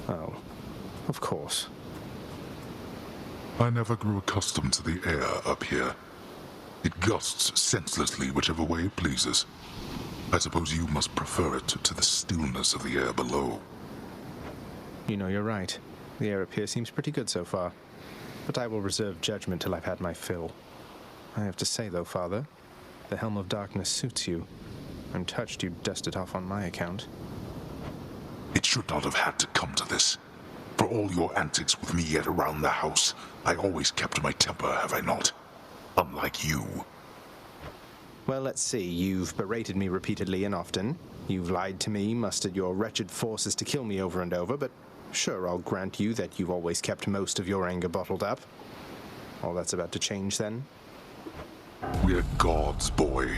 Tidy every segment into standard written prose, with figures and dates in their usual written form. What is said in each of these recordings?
Oh, of course. I never grew accustomed to the air up here. It gusts senselessly whichever way it pleases. I suppose you must prefer it to the stillness of the air below. You know, you're right. The air up here seems pretty good so far. But I will reserve judgment till I've had my fill. I have to say, though, Father, the Helm of Darkness suits you. I'm touched you dust it off on my account. It should not have had to come to this. For all your antics with me yet around the house, I always kept my temper, have I not? Unlike you. Well, let's see. You've berated me repeatedly and often. You've lied to me, mustered your wretched forces to kill me over and over, but sure, I'll grant you that you've always kept most of your anger bottled up. All that's about to change, then? We're gods, boy.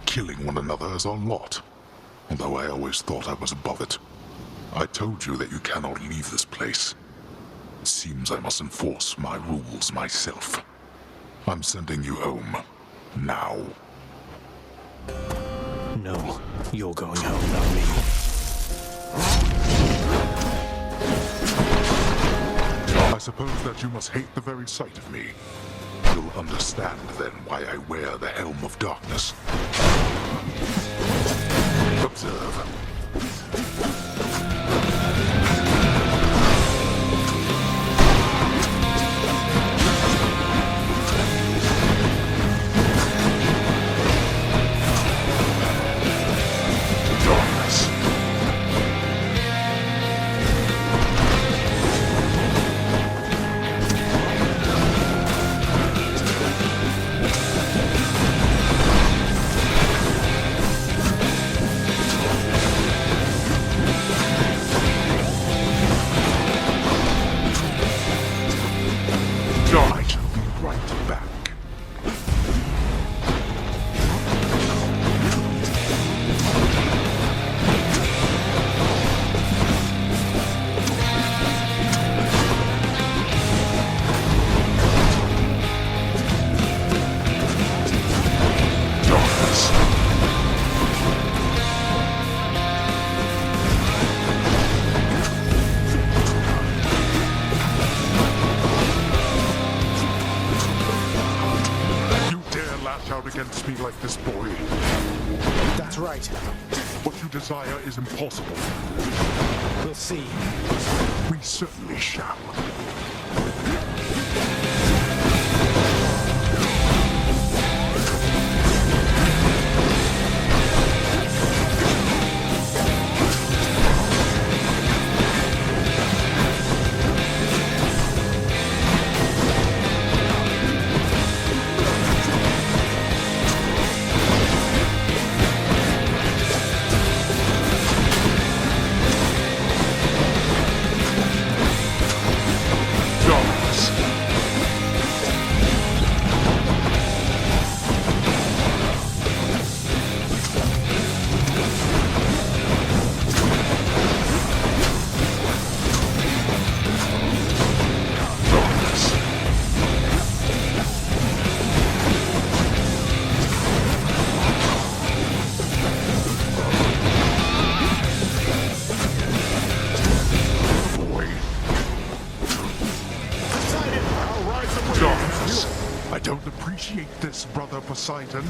Killing one another is our lot. Although I always thought I was above it. I told you that you cannot leave this place. It seems I must enforce my rules myself. I'm sending you home. Now. No, you're going home, not me. I suppose that you must hate the very sight of me. You'll understand then why I wear the Helm of Darkness. Observe. Against me like this, boy. That's right. What you desire is impossible. We'll see. We certainly shall. I don't appreciate this, Brother Poseidon.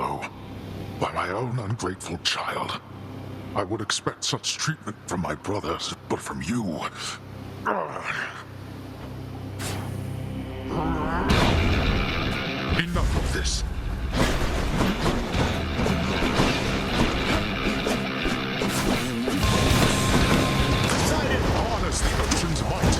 blow by my own ungrateful child. I would expect such treatment from my brothers, but from you... Enough of this. Poseidon honors the ocean's might.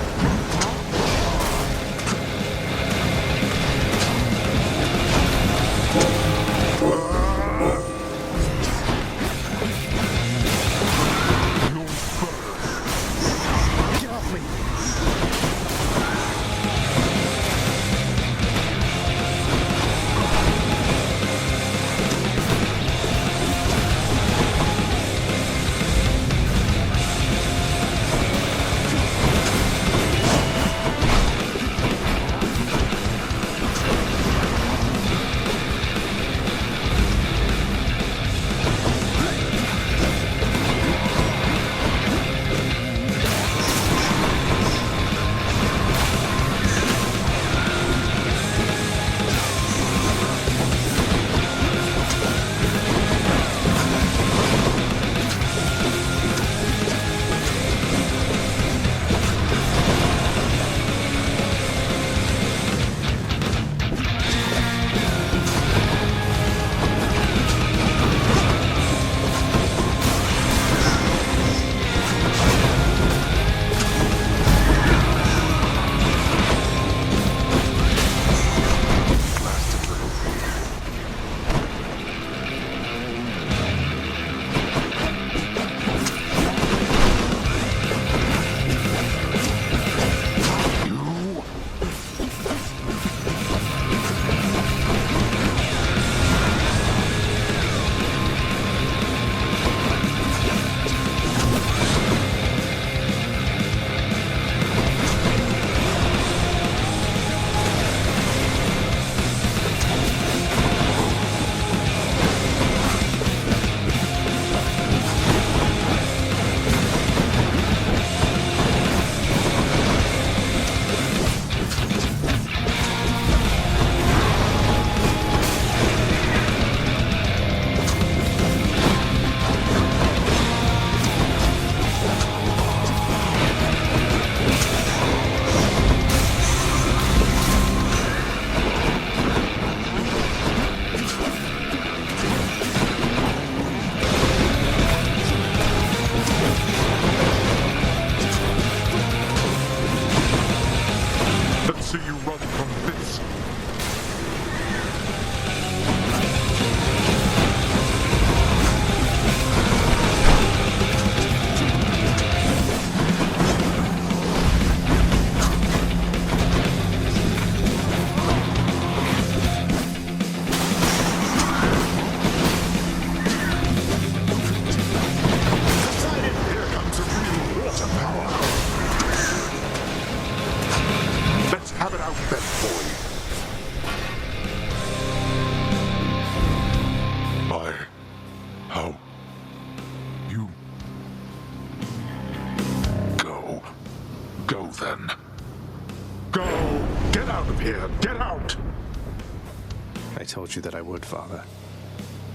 I told you that I would, Father.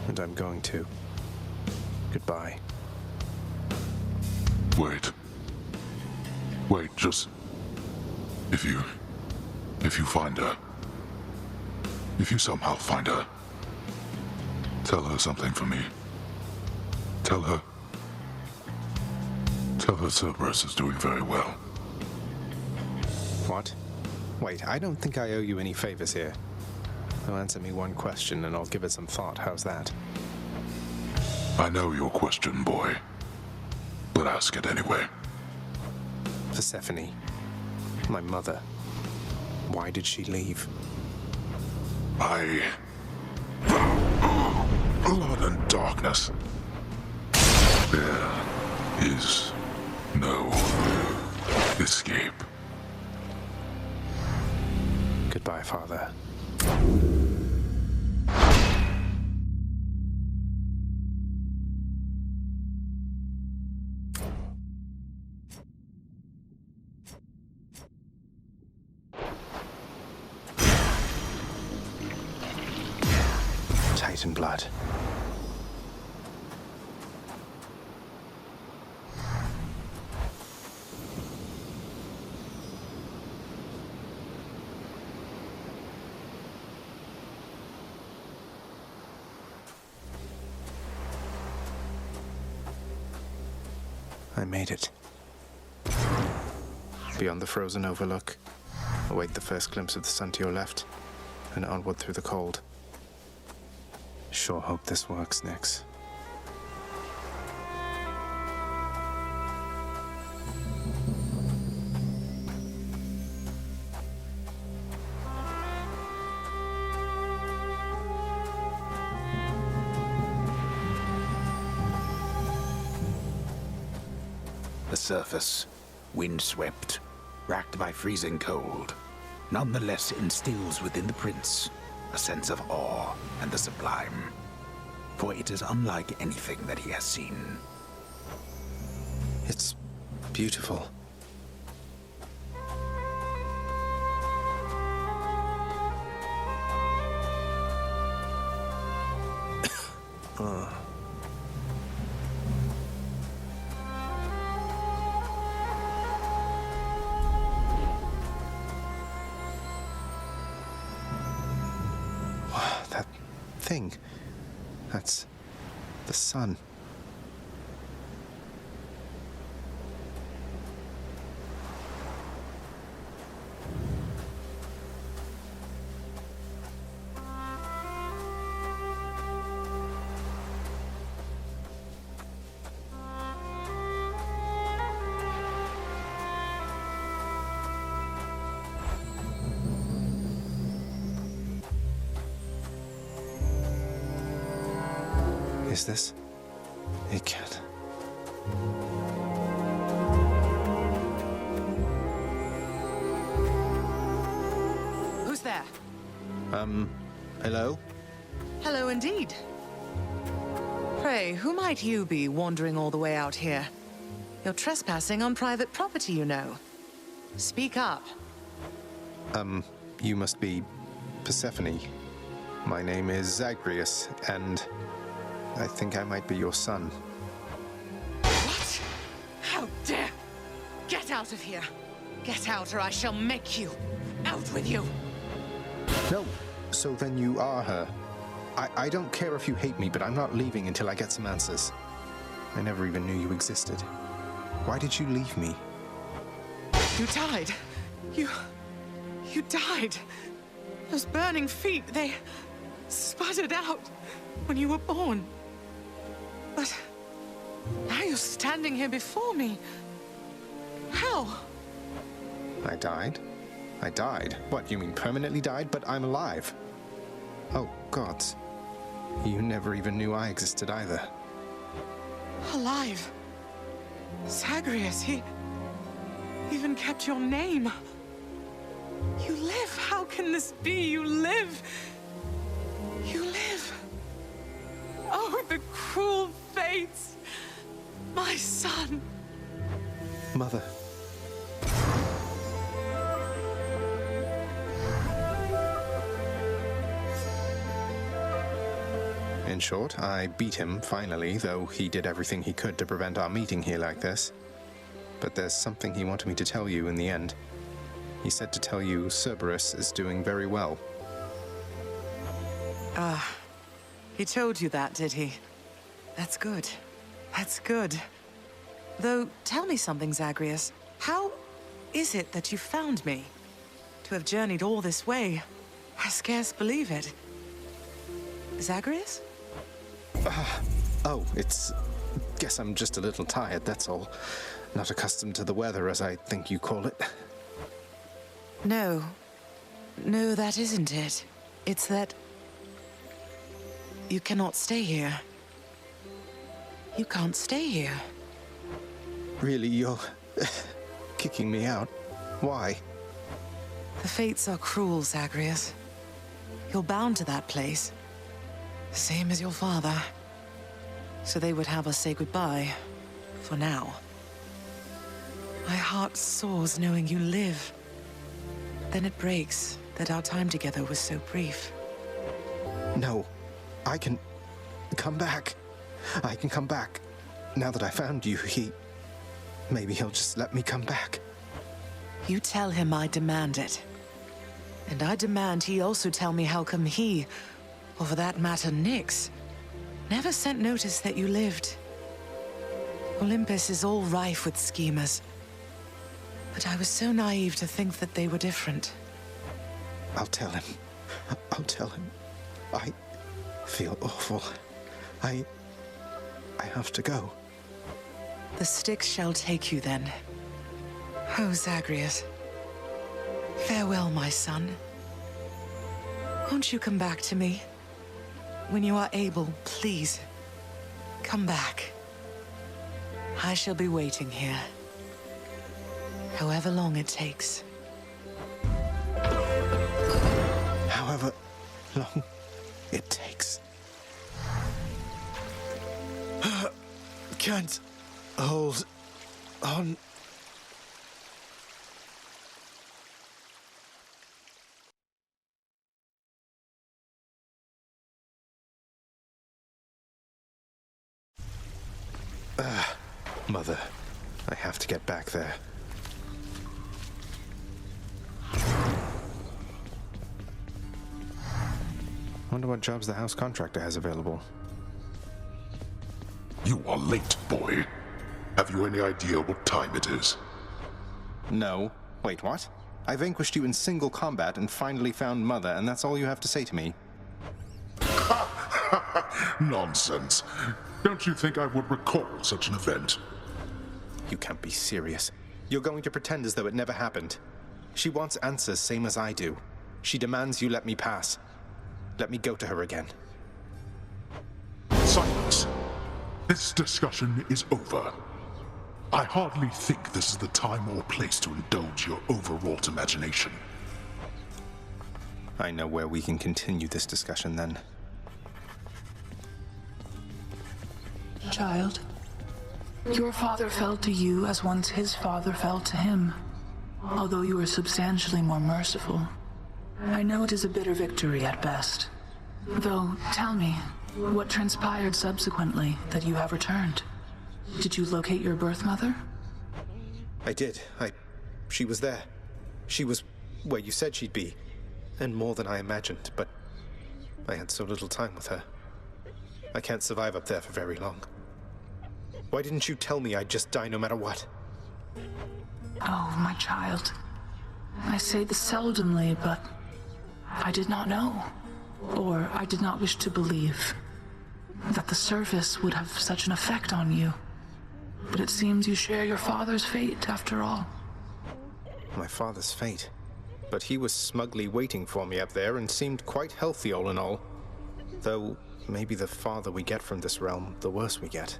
And I'm going to. Goodbye. Wait. Wait, just... If you find her... If you somehow find her... Tell her something for me. Tell her Cerberus is doing very well. What? Wait, I don't think I owe you any favors here. So answer me one question and I'll give it some thought. How's that? I know your question, boy. But ask it anyway. Persephone. My mother. Why did she leave? Blood and darkness. There is no escape. Goodbye, Father. weight in blood. I made it. Beyond the frozen overlook, await the first glimpse of the sun to your left, and onward through the cold. Sure hope this works, Nyx. The surface, windswept, racked by freezing cold, nonetheless instills within the prince a sense of awe and the sublime, for it is unlike anything that he has seen. It's beautiful. That thing. That's the sun. Is this? It can't. Who's there? Hello? Hello indeed. Pray, who might you be wandering all the way out here? You're trespassing on private property, you know. Speak up. You must be Persephone. My name is Zagreus, and I think I might be your son. What? How dare! Get out of here! Get out or I shall make you! Out with you! No, so then you are her. I don't care if you hate me, but I'm not leaving until I get some answers. I never even knew you existed. Why did you leave me? You died. You died. Those burning feet, they sputtered out when you were born. But now you're standing here before me. How? I died? I died? What, you mean permanently died? But I'm alive. Oh, gods. You never even knew I existed either. Alive. Zagreus, he even kept your name. You live. How can this be? You live. You live. Oh, the cruel fates. My son. Mother. In short, I beat him, finally, though he did everything he could to prevent our meeting here like this. But there's something he wanted me to tell you in the end. He said to tell you Cerberus is doing very well. He told you that, did he? That's good. That's good. Though, tell me something, Zagreus. How is it that you found me? To have journeyed all this way, I scarce believe it. Zagreus? Oh, it's... Guess I'm just a little tired, that's all. Not accustomed to the weather, as I think you call it. No. No, that isn't it. It's that... you cannot stay here. You can't stay here. Really, you're... kicking me out? Why? The fates are cruel, Zagreus. You're bound to that place. Same as your father. So they would have us say goodbye. For now. My heart soars knowing you live. Then it breaks that our time together was so brief. No. I can come back. I can come back. Now that I found you, maybe he'll just let me come back. You tell him I demand it. And I demand he also tell me how come he, or for that matter Nyx, never sent notice that you lived. Olympus is all rife with schemers. But I was so naive to think that they were different. I'll tell him. I'll tell him. I feel awful. I have to go. The Styx shall take you then. Oh, Zagreus. Farewell, my son. Won't you come back to me? When you are able, please, come back. I shall be waiting here. However long it takes. However long it takes. Can't hold on. Mother, I have to get back there. Wonder what jobs the house contractor has available. You are late, boy. Have you any idea what time it is? No. Wait, what? I vanquished you in single combat and finally found Mother, and that's all you have to say to me? Nonsense. Don't you think I would recall such an event? You can't be serious. You're going to pretend as though it never happened. She wants answers same as I do. She demands you let me pass. Let me go to her again. Silence. This discussion is over. I hardly think this is the time or place to indulge your overwrought imagination. I know where we can continue this discussion then. Child, your father fell to you as once his father fell to him, although you are substantially more merciful. I know it is a bitter victory at best. Though, tell me, what transpired subsequently that you have returned? Did you locate your birth mother? I did. She was there. She was where you said she'd be. And more than I imagined, but I had so little time with her. I can't survive up there for very long. Why didn't you tell me I'd just die no matter what? Oh, my child. I say this seldomly, but I did not know, or I did not wish to believe, that the surface would have such an effect on you. But it seems you share your father's fate, after all. My father's fate? But he was smugly waiting for me up there and seemed quite healthy all in all. Though, maybe the farther we get from this realm, the worse we get.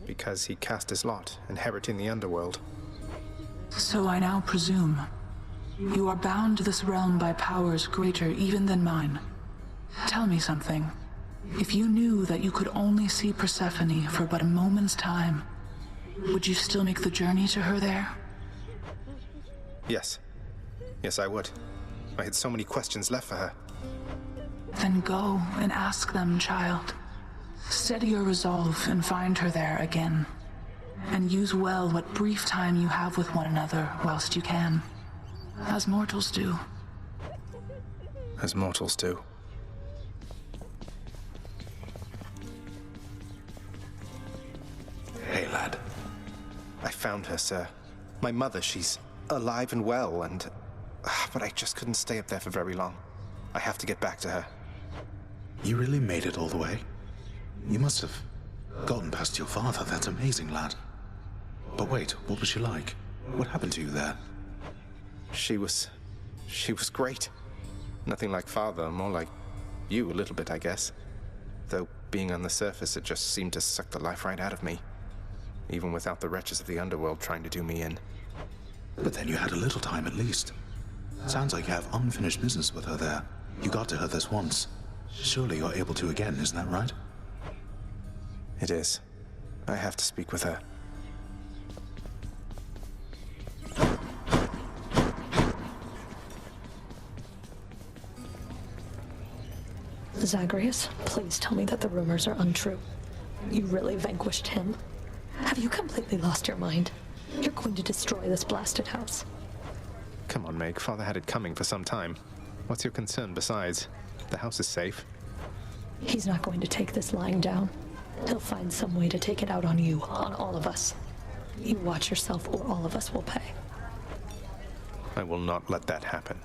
Because he cast his lot, inheriting the underworld. So I now presume you are bound to this realm by powers greater even than mine. Tell me something. If you knew that you could only see Persephone for but a moment's time, would you still make the journey to her there? Yes. Yes, I would. I had so many questions left for her. Then go and ask them, child. Steady your resolve and find her there again. And use well what brief time you have with one another whilst you can. As mortals do. As mortals do. Hey, lad. I found her, sir. My mother, she's alive and well, and... But I just couldn't stay up there for very long. I have to get back to her. You really made it all the way? You must have gotten past your father. That's amazing, lad. But wait, what was she like? What happened to you there? She was great. Nothing like father, more like you a little bit, I guess. Though being on the surface, it just seemed to suck the life right out of me. Even without the wretches of the underworld trying to do me in. But then you had a little time at least. Sounds like you have unfinished business with her there. You got to her this once. Surely you're able to again, isn't that right? It is. I have to speak with her. The Zagreus, please tell me that the rumors are untrue. You really vanquished him? Have you completely lost your mind? You're going to destroy this blasted house. Come on, Meg. Father had it coming for some time. What's your concern besides? The house is safe. He's not going to take this lying down. He'll find some way to take it out on you, on all of us. You watch yourself or all of us will pay. I will not let that happen.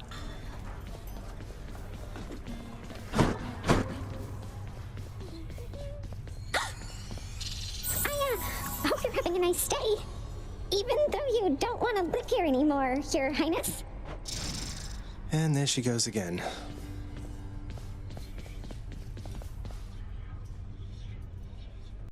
I hope you're having a nice day. Even though you don't want to live here anymore, Your Highness. And there she goes again.